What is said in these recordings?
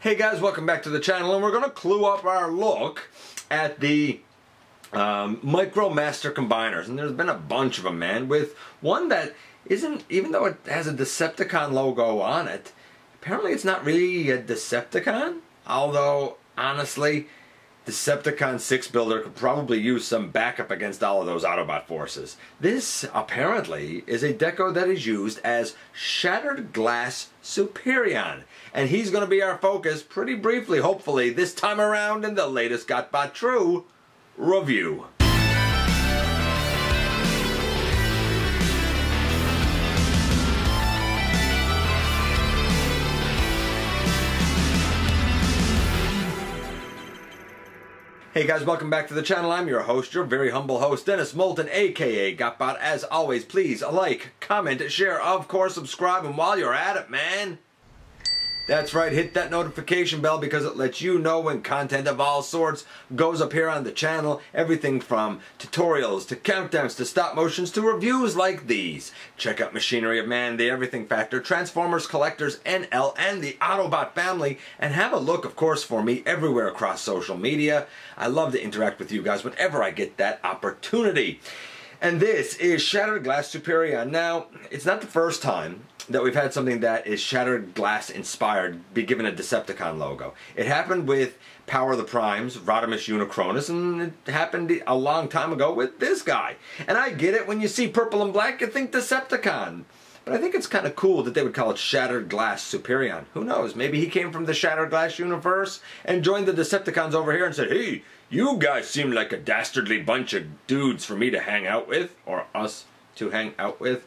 Hey guys, welcome back to the channel, and we're going to clue up our look at the Micromaster combiners. And there's been a bunch of them, man, with one that isn't, even though it has a Decepticon logo on it, apparently it's not really a Decepticon. Although, honestly, Decepticon 6 builder could probably use some backup against all of those Autobot forces. This, apparently, is a deco that is used as Shattered Glass Superion. And he's going to be our focus pretty briefly, hopefully, this time around in the latest GotBot True review. Hey guys, welcome back to the channel. I'm your host, your very humble host, Dennis Moulton, aka GotBot. As always, please like, comment, share, of course, subscribe, and while you're at it, man, that's right, hit that notification bell because it lets you know when content of all sorts goes up here on the channel. Everything from tutorials to countdowns to stop motions to reviews like these. Check out Machinery of Man, The Everything Factor, Transformers Collectors, NL, and the Autobot family. And have a look, of course, for me everywhere across social media. I love to interact with you guys whenever I get that opportunity. And this is Shattered Glass Superion. Now, it's not the first time that we've had something that is Shattered Glass inspired be given a Decepticon logo. It happened with Power of the Primes, Rodimus Unicronus, and it happened a long time ago with this guy. And I get it, when you see purple and black, you think Decepticon. But I think it's kind of cool that they would call it Shattered Glass Superion. Who knows, maybe he came from the Shattered Glass universe and joined the Decepticons over here and said, hey, you guys seem like a dastardly bunch of dudes for me to hang out with, or us to hang out with.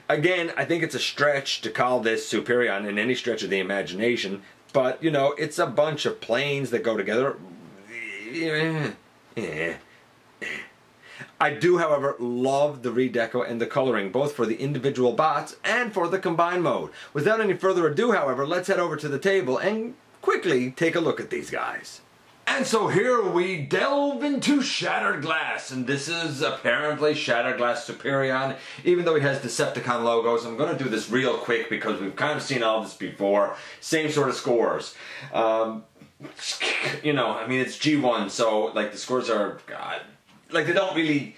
Again, I think it's a stretch to call this Superion in any stretch of the imagination, but, you know, it's a bunch of planes that go together. I do, however, love the redeco and the coloring, both for the individual bots and for the combined mode. Without any further ado, however, let's head over to the table and quickly take a look at these guys. And so here we delve into Shattered Glass, and this is apparently Shattered Glass Superion, even though he has Decepticon logos. I'm going to do this real quick because we've kind of seen all this before. Same sort of scores. You know, I mean, it's G1, so, like, the scores are, like, they don't really,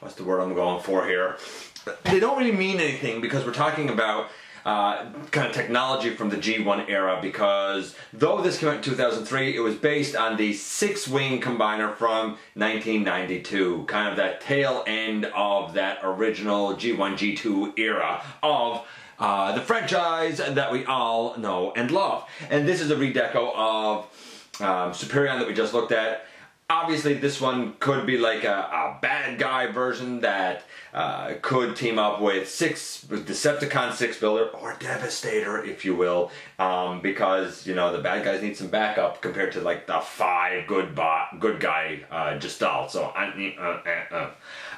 what's the word I'm going for here? They don't really mean anything because we're talking about kind of technology from the G1 era, because though this came out in 2003, it was based on the Sixwing combiner from 1992, kind of that tail end of that original G1, G2 era of the franchise that we all know and love. And this is a redeco of Superion that we just looked at. Obviously, this one could be like a bad guy version that could team up with Decepticon 6 builder, or Devastator, if you will, because, you know, the bad guys need some backup compared to like the 5 good guy Gestalt. So,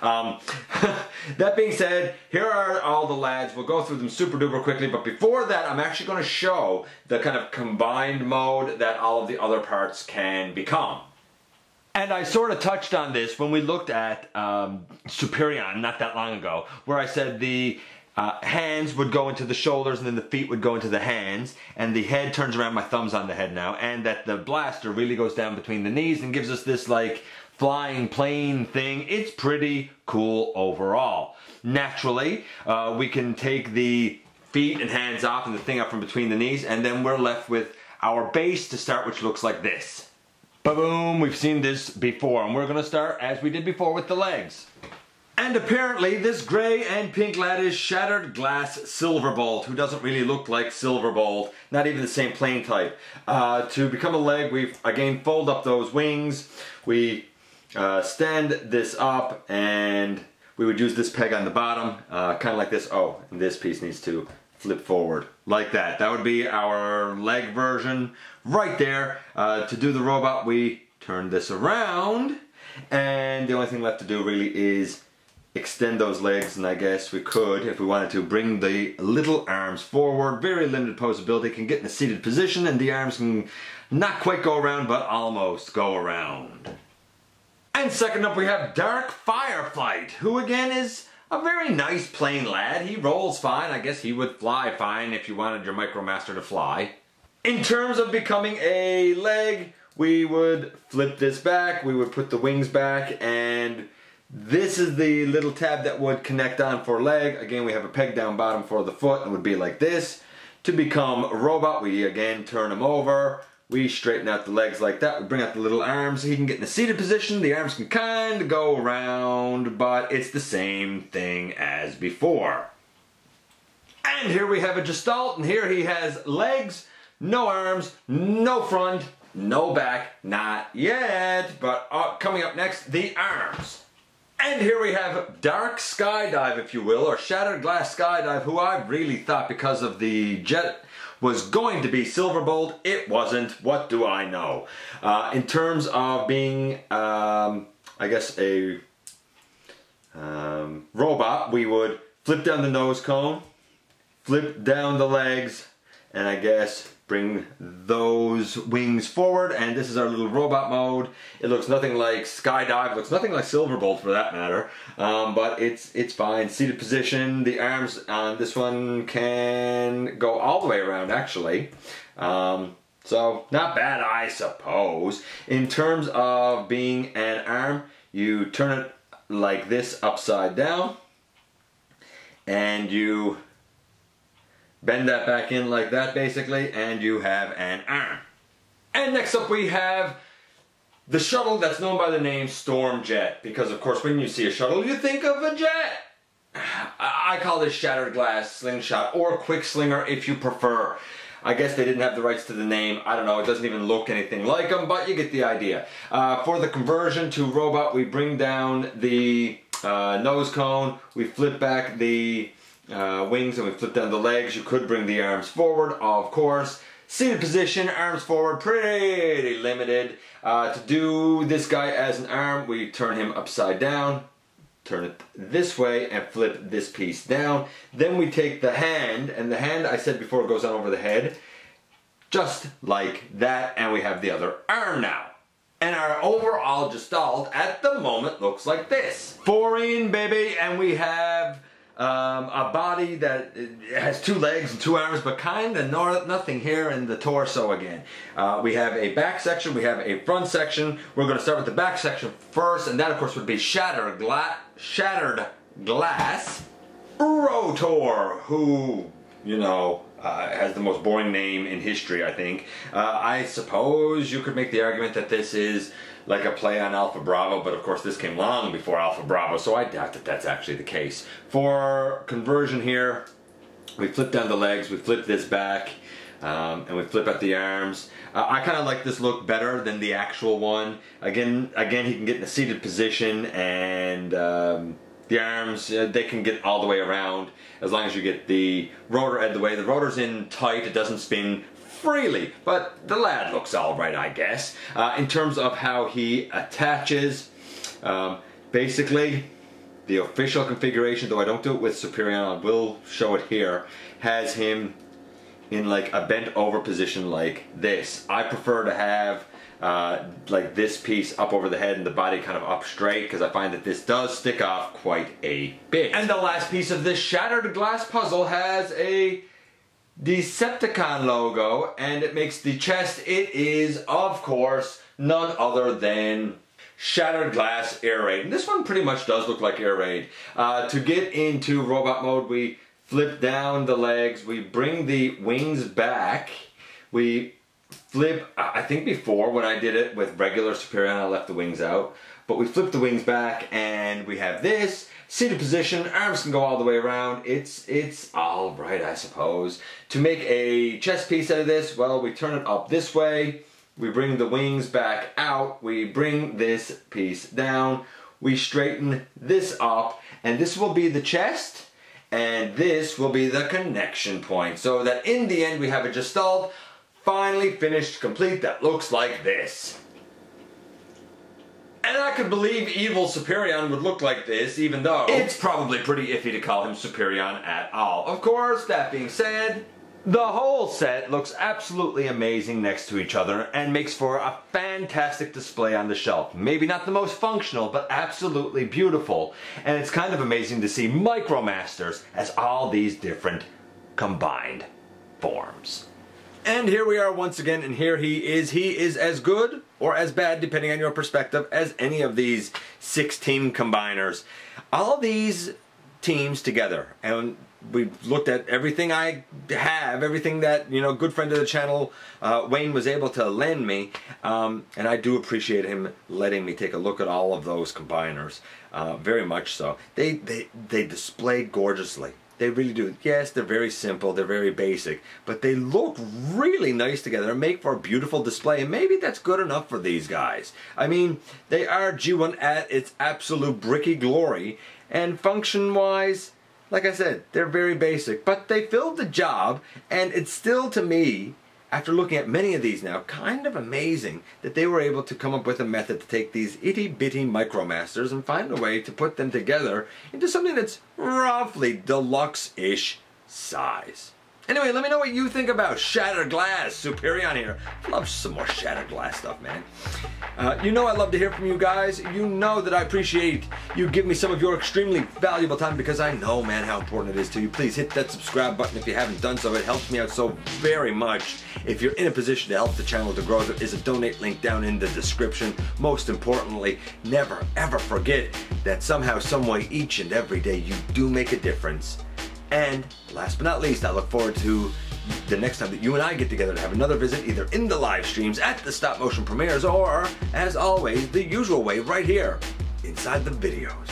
that being said, here are all the lads. We'll go through them super duper quickly, but before that, I'm actually going to show the kind of combined mode that all of the other parts can become. And I sort of touched on this when we looked at Superion not that long ago, where I said the hands would go into the shoulders and then the feet would go into the hands, and the head turns around, my thumb's on the head now, and that the blaster really goes down between the knees and gives us this like flying plane thing. It's pretty cool overall. Naturally, we can take the feet and hands off and the thing up from between the knees, and then we're left with our base to start, which looks like this. Ba-boom, we've seen this before, and we're going to start as we did before with the legs. And apparently this grey and pink lad is Shattered Glass Silverbolt, who doesn't really look like Silverbolt, not even the same plane type. To become a leg, we again fold up those wings, we stand this up, and we would use this peg on the bottom, kind of like this. Oh, and this piece needs to flip forward like that. That would be our leg version right there. To do the robot, we turn this around, and the only thing left to do really is extend those legs, and I guess we could, if we wanted to, bring the little arms forward. Very limited posability, can get in a seated position, and the arms can not quite go around, but almost go around. And second up we have Dark Fireflight, who again is a very nice plain lad. He rolls fine. I guess he would fly fine if you wanted your Micromaster to fly. In terms of becoming a leg, we would flip this back, we would put the wings back, and this is the little tab that would connect on for leg. Again, we have a peg down bottom for the foot, and it would be like this. To become a robot, we again turn him over. We straighten out the legs like that. We bring out the little arms so he can get in a seated position. The arms can kind of go around, but it's the same thing as before. And here we have a Gestalt, and here he has legs, no arms, no front, no back, not yet, but coming up next, the arms. And here we have Dark Skydive, if you will, or Shattered Glass Skydive, who I really thought because of the jet was going to be Silverbolt. It wasn't. What do I know? In terms of being, I guess, a robot, we would flip down the nose cone, flip down the legs, and I guess bring those wings forward, and this is our little robot mode. It looks nothing like Skydive, looks nothing like Silverbolt for that matter, but it's fine. Seated position, the arms on this one can go all the way around actually. So not bad, I suppose. In terms of being an arm, you turn it like this upside down, and you bend that back in like that basically, and you have an arm. And next up we have the shuttle that's known by the name Storm Jet, because of course when you see a shuttle you think of a jet. I call this Shattered Glass Slingshot, or Quick Slinger if you prefer. I guess they didn't have the rights to the name. I don't know, it doesn't even look anything like them, but you get the idea. For the conversion to robot, we bring down the nose cone, we flip back the wings, and we flip down the legs. You could bring the arms forward, of course. Seated position, arms forward, pretty limited. To do this guy as an arm, we turn him upside down, turn it this way, and flip this piece down. Then we take the hand, and the hand, I said before, goes on over the head, just like that, and we have the other arm now. And our overall Gestalt at the moment looks like this. Fireflight, baby, and we have a body that has 2 legs and 2 arms, but kind of nothing here in the torso again. We have a back section, we have a front section. We're going to start with the back section first, and that of course would be Shattered Glass Ro-Tor, who, you know, has the most boring name in history, I think. I suppose you could make the argument that this is like a play on Alpha Bravo, but of course this came long before Alpha Bravo, so I doubt that that's actually the case. For conversion here, we flip down the legs, we flip this back, and we flip out the arms. I kind of like this look better than the actual one. Again, he can get in a seated position, and the arms, they can get all the way around as long as you get the rotor out of the way. The rotor's in tight, it doesn't spin freely, but the lad looks alright, I guess. In terms of how he attaches, basically the official configuration, though I don't do it with Superion, I will show it here, has him in like a bent over position like this. I prefer to have like this piece up over the head and the body kind of up straight, because I find that this does stick off quite a bit. And the last piece of this Shattered Glass puzzle has a Decepticon logo, and it makes the chest. It is, of course, none other than Shattered Glass Air Raid. And this one pretty much does look like Air Raid. To get into robot mode, we flip down the legs, we bring the wings back, we flip, I think before when I did it with regular Superion I left the wings out, but we flip the wings back and we have this. Seated position, arms can go all the way around. It's all right, I suppose. To make a chest piece out of this, well, we turn it up this way, we bring the wings back out, we bring this piece down, we straighten this up, and this will be the chest, and this will be the connection point. So that in the end we have a Gestalt, finally finished, complete, that looks like this. And I could believe evil Superion would look like this, even though it's probably pretty iffy to call him Superion at all. Of course, that being said, the whole set looks absolutely amazing next to each other and makes for a fantastic display on the shelf. Maybe not the most functional, but absolutely beautiful. And it's kind of amazing to see Micromasters as all these different combined forms. And here we are once again, and here he is. He is as good or as bad, depending on your perspective, as any of these 6-team combiners. All these teams together, and we've looked at everything I have, everything that, you know, good friend of the channel, Wayne, was able to lend me, and I do appreciate him letting me take a look at all of those combiners, very much so. They display gorgeously. They really do. Yes, they're very simple, they're very basic, but they look really nice together and make for a beautiful display, and maybe that's good enough for these guys. I mean, they are G1 at its absolute bricky glory, and function-wise, like I said, they're very basic, but they filled the job, and it's still, to me, after looking at many of these now, kind of amazing that they were able to come up with a method to take these itty-bitty Micromasters and find a way to put them together into something that's roughly deluxe-ish size. Anyway, let me know what you think about Shattered Glass. Superion here. Love some more Shattered Glass stuff, man. You know I love to hear from you guys. You know that I appreciate you giving me some of your extremely valuable time, because I know, man, how important it is to you. Please hit that subscribe button if you haven't done so. It helps me out so very much. If you're in a position to help the channel to grow, there is a donate link down in the description. Most importantly, never ever forget that somehow, some way, each and every day you do make a difference. And last but not least, I look forward to the next time that you and I get together to have another visit, either in the live streams, at the stop motion premieres, or, as always, the usual way, right here inside the videos.